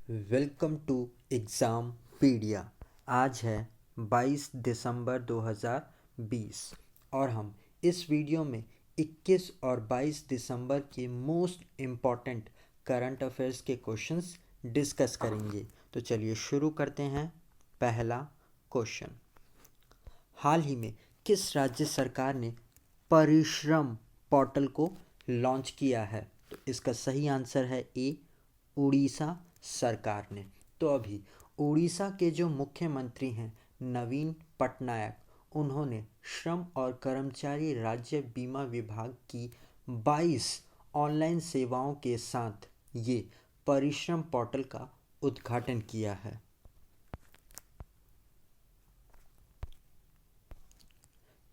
Welcome to exam पीडिया। आज है 22 दिसंबर 2020 और हम इस वीडियो में 21 और 22 दिसंबर के मोस्ट इम्पॉर्टेंट करंट अफेयर्स के क्वेश्चंस डिस्कस करेंगे। तो चलिए शुरू करते हैं। पहला क्वेश्चन, हाल ही में किस राज्य सरकार ने परिश्रम पोर्टल को लॉन्च किया है? तो इसका सही आंसर है ए, उड़ीसा सरकार ने। तो अभी उड़ीसा के जो मुख्यमंत्री हैं नवीन पटनायक, उन्होंने श्रम और कर्मचारी राज्य बीमा विभाग की 22 ऑनलाइन सेवाओं के साथ ये परिश्रम पोर्टल का उद्घाटन किया है।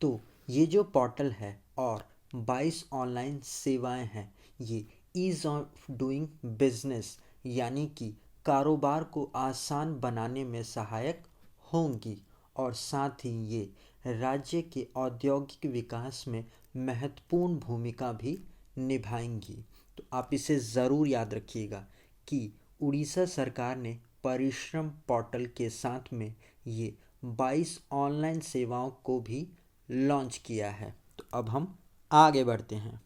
तो ये जो पोर्टल है और 22 ऑनलाइन सेवाएं हैं, ये ईज़ ऑफ डूइंग बिजनेस यानी कि कारोबार को आसान बनाने में सहायक होंगी और साथ ही ये राज्य के औद्योगिक विकास में महत्वपूर्ण भूमिका भी निभाएंगी। तो आप इसे ज़रूर याद रखिएगा कि उड़ीसा सरकार ने परिश्रम पोर्टल के साथ में ये 22 ऑनलाइन सेवाओं को भी लॉन्च किया है। तो अब हम आगे बढ़ते हैं।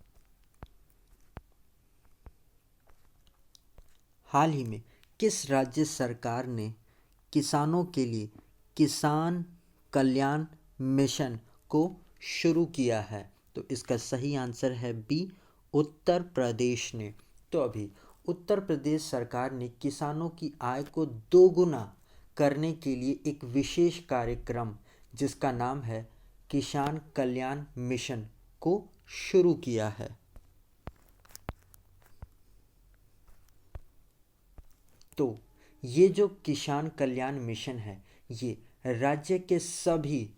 हाल ही में किस राज्य सरकार ने किसानों के लिए किसान कल्याण मिशन को शुरू किया है? तो इसका सही आंसर है बी, उत्तर प्रदेश ने। तो अभी उत्तर प्रदेश सरकार ने किसानों की आय को दोगुना करने के लिए एक विशेष कार्यक्रम जिसका नाम है किसान कल्याण मिशन को शुरू किया है। तो ये जो किसान कल्याण मिशन है, ये राज्य के सभी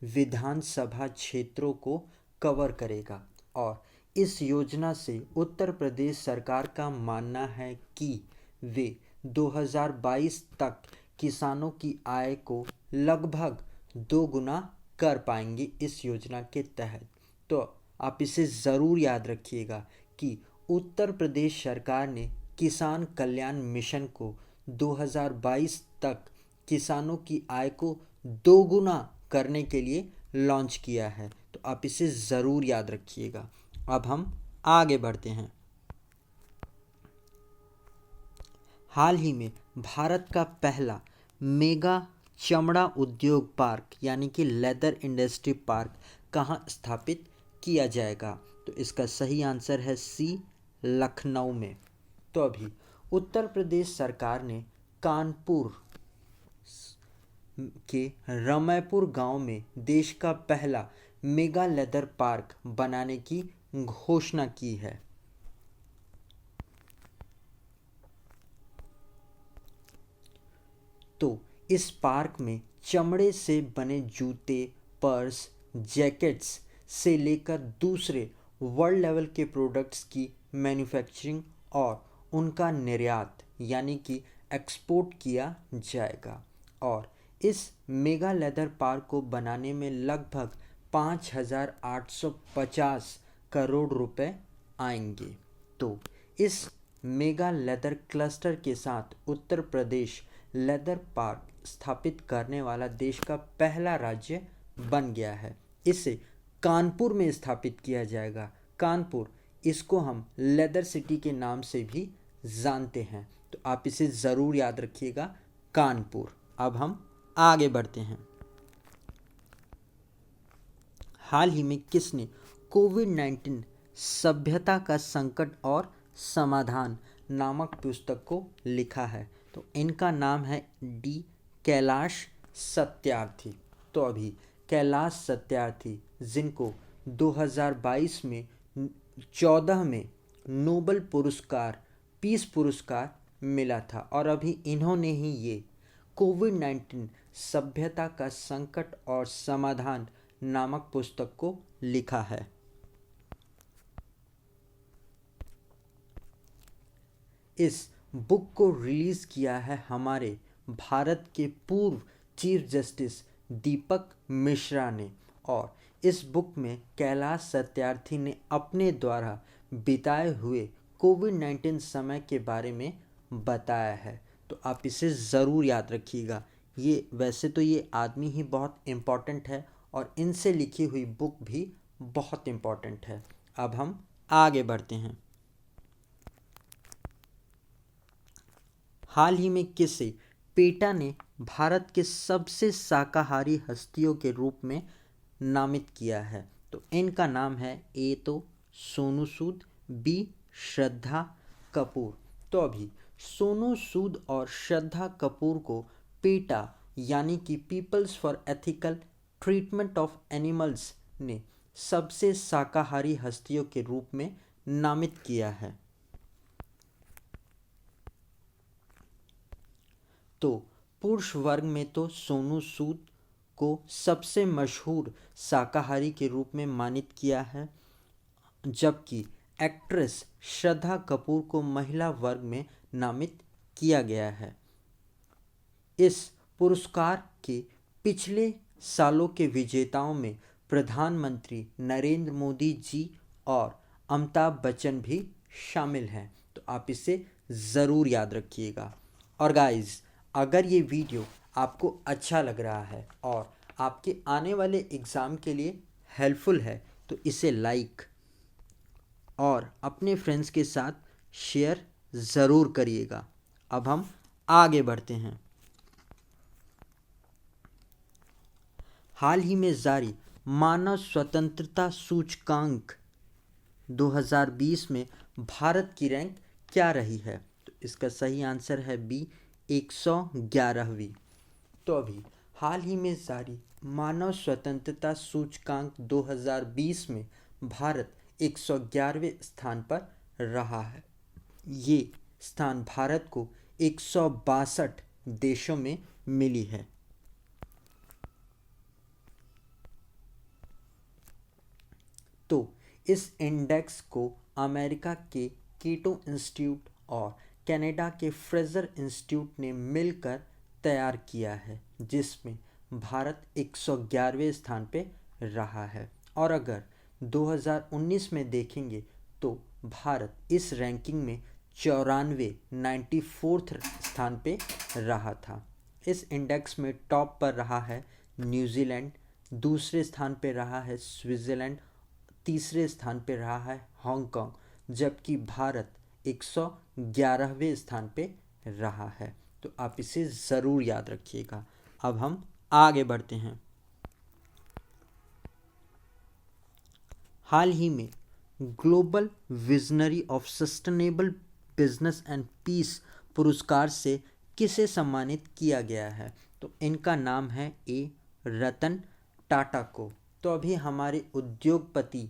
विधानसभा क्षेत्रों को कवर करेगा और इस योजना से उत्तर प्रदेश सरकार का मानना है कि वे 2022 तक किसानों की आय को लगभग दोगुना कर पाएंगे इस योजना के तहत। तो आप इसे ज़रूर याद रखिएगा कि उत्तर प्रदेश सरकार ने किसान कल्याण मिशन को 2022 तक किसानों की आय को दोगुना करने के लिए लॉन्च किया है। तो आप इसे ज़रूर याद रखिएगा। अब हम आगे बढ़ते हैं। हाल ही में भारत का पहला मेगा चमड़ा उद्योग पार्क यानी कि लेदर इंडस्ट्री पार्क कहाँ स्थापित किया जाएगा? तो इसका सही आंसर है सी, लखनऊ में। तो अभी उत्तर प्रदेश सरकार ने कानपुर के रमैपुर गांव में देश का पहला मेगा लेदर पार्क बनाने की घोषणा की है। तो इस पार्क में चमड़े से बने जूते, पर्स, जैकेट्स से लेकर दूसरे वर्ल्ड लेवल के प्रोडक्ट्स की मैन्युफैक्चरिंग और उनका निर्यात यानी कि एक्सपोर्ट किया जाएगा और इस मेगा लेदर पार्क को बनाने में लगभग 5,850 करोड़ रुपए आएंगे। तो इस मेगा लेदर क्लस्टर के साथ उत्तर प्रदेश लेदर पार्क स्थापित करने वाला देश का पहला राज्य बन गया है। इसे कानपुर में स्थापित किया जाएगा। कानपुर, इसको हम लेदर सिटी के नाम से भी जानते हैं। तो आप इसे ज़रूर याद रखिएगा, कानपुर। अब हम आगे बढ़ते हैं। हाल ही में किसने कोविड-19 सभ्यता का संकट और समाधान नामक पुस्तक को लिखा है? तो इनका नाम है डी कैलाश सत्यार्थी। तो अभी कैलाश सत्यार्थी, जिनको 2022 में 14 में नोबेल पुरस्कार, पीस पुरस्कार मिला था और अभी इन्होंने ही ये कोविड-19 सभ्यता का संकट और समाधान नामक पुस्तक को लिखा है। इस बुक को रिलीज़ किया है हमारे भारत के पूर्व चीफ जस्टिस दीपक मिश्रा ने और इस बुक में कैलाश सत्यार्थी ने अपने द्वारा बिताए हुए कोविड-19 समय के बारे में बताया है। तो आप इसे ज़रूर याद रखिएगा। ये वैसे तो ये आदमी ही बहुत इम्पॉर्टेंट है और इनसे लिखी हुई बुक भी बहुत इम्पॉर्टेंट है। अब हम आगे बढ़ते हैं। हाल ही में किसे पेटा ने भारत के सबसे शाकाहारी हस्तियों के रूप में नामित किया है? तो इनका नाम है ए तो सोनू सूद, बी श्रद्धा कपूर। तो अभी सोनू सूद और श्रद्धा कपूर को पेटा यानी कि peoples for ethical treatment of animals ने सबसे शाकाहारी हस्तियों के रूप में नामित किया है। तो पुरुष वर्ग में तो सोनू सूद को सबसे मशहूर शाकाहारी के रूप में मानित किया है, जबकि एक्ट्रेस श्रद्धा कपूर को महिला वर्ग में नामित किया गया है। इस पुरस्कार के पिछले सालों के विजेताओं में प्रधानमंत्री नरेंद्र मोदी जी और अमिताभ बच्चन भी शामिल हैं। तो आप इसे ज़रूर याद रखिएगा। और गाइस, अगर ये वीडियो आपको अच्छा लग रहा है और आपके आने वाले एग्ज़ाम के लिए हेल्पफुल है तो इसे लाइक और अपने फ्रेंड्स के साथ शेयर ज़रूर करिएगा। अब हम आगे बढ़ते हैं। हाल ही में जारी मानव स्वतंत्रता सूचकांक 2020 में भारत की रैंक क्या रही है? तो इसका सही आंसर है बी 111वीं। तो अभी हाल ही में जारी मानव स्वतंत्रता सूचकांक 2020 में भारत 111वें स्थान पर रहा है। ये स्थान भारत को 162 देशों में मिली है। तो इस इंडेक्स को अमेरिका के कीटो इंस्टीट्यूट और कनाडा के फ्रेजर इंस्टीट्यूट ने मिलकर तैयार किया है, जिसमें भारत 111वें स्थान पे रहा है। और अगर 2019 में देखेंगे तो भारत इस रैंकिंग में 94 स्थान पे रहा था। इस इंडेक्स में टॉप पर रहा है न्यूजीलैंड, दूसरे स्थान पे रहा है स्विट्ज़रलैंड, तीसरे स्थान पे रहा है हांगकांग, जबकि भारत 111वें स्थान पे रहा है। तो आप इसे ज़रूर याद रखिएगा। अब हम आगे बढ़ते हैं। हाल ही में global visionary of sustainable business and peace पुरस्कार से किसे सम्मानित किया गया है? तो इनका नाम है ए रतन टाटा को। तो अभी हमारे उद्योगपति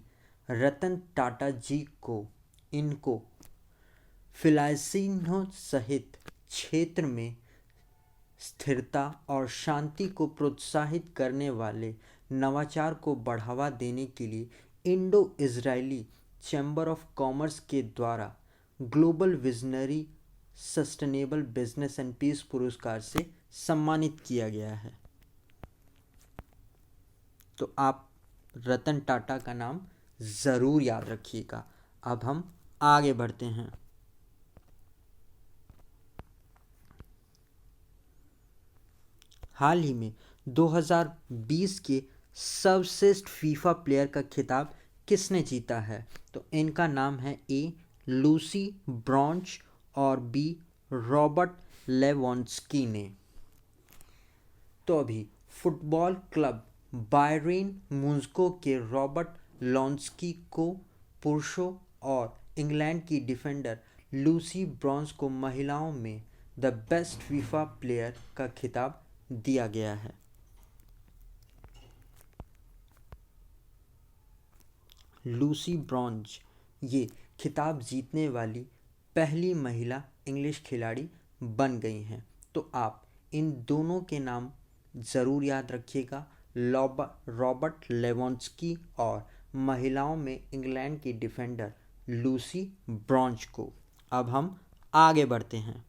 रतन टाटा जी को इनको फिलिपाइनों सहित क्षेत्र में स्थिरता और शांति को प्रोत्साहित करने वाले नवाचार को बढ़ावा देने के लिए Indo Israeli chamber of commerce के द्वारा global visionary sustainable business and peace पुरस्कार से सम्मानित किया गया है। तो आप रतन टाटा का नाम ज़रूर याद रखिएगा। अब हम आगे बढ़ते हैं। हाल ही में 2020 के सर्वश्रेष्ठ फीफा प्लेयर का खिताब किसने जीता है? तो इनका नाम है ए लूसी ब्रॉन्च और बी रॉबर्ट लेवांडोव्स्की ने। तो अभी फुटबॉल क्लब बायर्न म्यूनिख के रॉबर्ट लेवांडोव्स्की को पुरुषों और इंग्लैंड की डिफेंडर लूसी ब्रॉन्च को महिलाओं में द बेस्ट फीफा प्लेयर का खिताब दिया गया है। लूसी ब्रॉन्च ये खिताब जीतने वाली पहली महिला इंग्लिश खिलाड़ी बन गई हैं। तो आप इन दोनों के नाम ज़रूर याद रखिएगा, रॉबर्ट लेवांडोव्स्की और महिलाओं में इंग्लैंड की डिफेंडर लूसी ब्रॉन्च को। अब हम आगे बढ़ते हैं।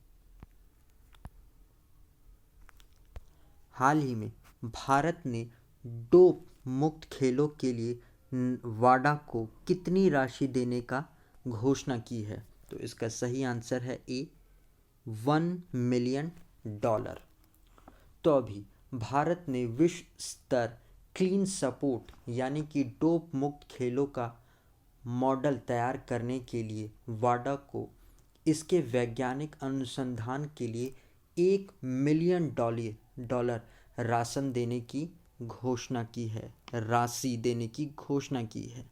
हाल ही में भारत ने डोप मुक्त खेलों के लिए वाडा को कितनी राशि देने का घोषणा की है? तो इसका सही आंसर है ए $1 मिलियन। तो अभी भारत ने विश्व स्तर क्लीन स्पोर्ट यानी कि डोप मुक्त खेलों का मॉडल तैयार करने के लिए वाडा को इसके वैज्ञानिक अनुसंधान के लिए $1 मिलियन राशि देने की घोषणा की है।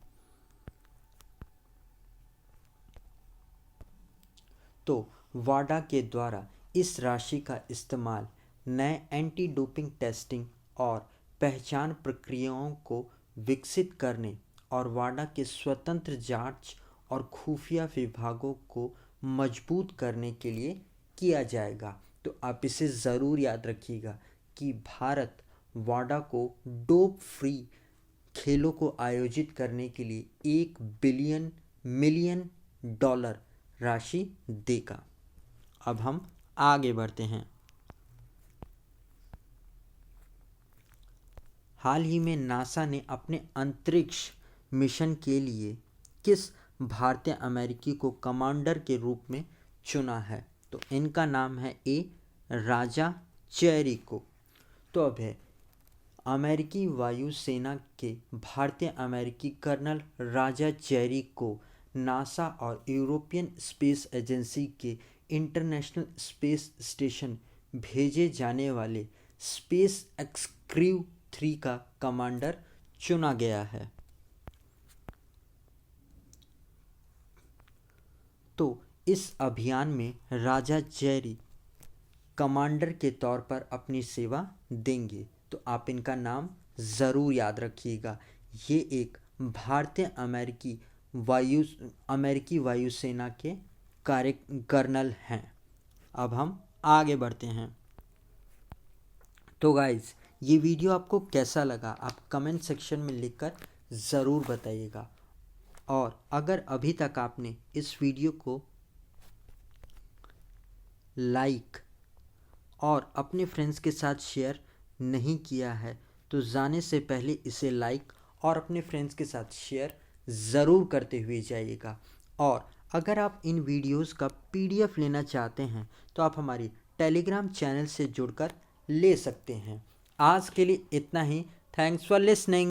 तो वाडा के द्वारा इस राशि का इस्तेमाल नए एंटी डोपिंग टेस्टिंग और पहचान प्रक्रियाओं को विकसित करने और वाडा के स्वतंत्र जांच और खुफिया विभागों को मजबूत करने के लिए किया जाएगा। तो आप इसे ज़रूर याद रखिएगा कि भारत वाडा को डोप फ्री खेलों को आयोजित करने के लिए $1 मिलियन राशि देगा। अब हम आगे बढ़ते हैं। हाल ही में नासा ने अपने अंतरिक्ष मिशन के लिए किस भारतीय अमेरिकी को कमांडर के रूप में चुना है? तो इनका नाम है राजा चेरिको। तो अब है अमेरिकी वायुसेना के भारतीय अमेरिकी कर्नल राजा चेरिको नासा और यूरोपियन स्पेस एजेंसी के इंटरनेशनल स्पेस स्टेशन भेजे जाने वाले स्पेस एक्स क्रू 3 का कमांडर चुना गया है। तो इस अभियान में राजा चेरी कमांडर के तौर पर अपनी सेवा देंगे। तो आप इनका नाम ज़रूर याद रखिएगा। ये एक भारतीय अमेरिकी वायुसेना के कर्नल हैं। अब हम आगे बढ़ते हैं। तो गाइज़, ये वीडियो आपको कैसा लगा आप कमेंट सेक्शन में लिखकर ज़रूर बताइएगा। और अगर अभी तक आपने इस वीडियो को लाइक और अपने फ्रेंड्स के साथ शेयर नहीं किया है तो जाने से पहले इसे लाइक और अपने फ्रेंड्स के साथ शेयर ज़रूर करते हुए जाइएगा। और अगर आप इन वीडियोस का PDF लेना चाहते हैं तो आप हमारी टेलीग्राम चैनल से जुड़कर ले सकते हैं। आज के लिए इतना ही। Thanks for listening.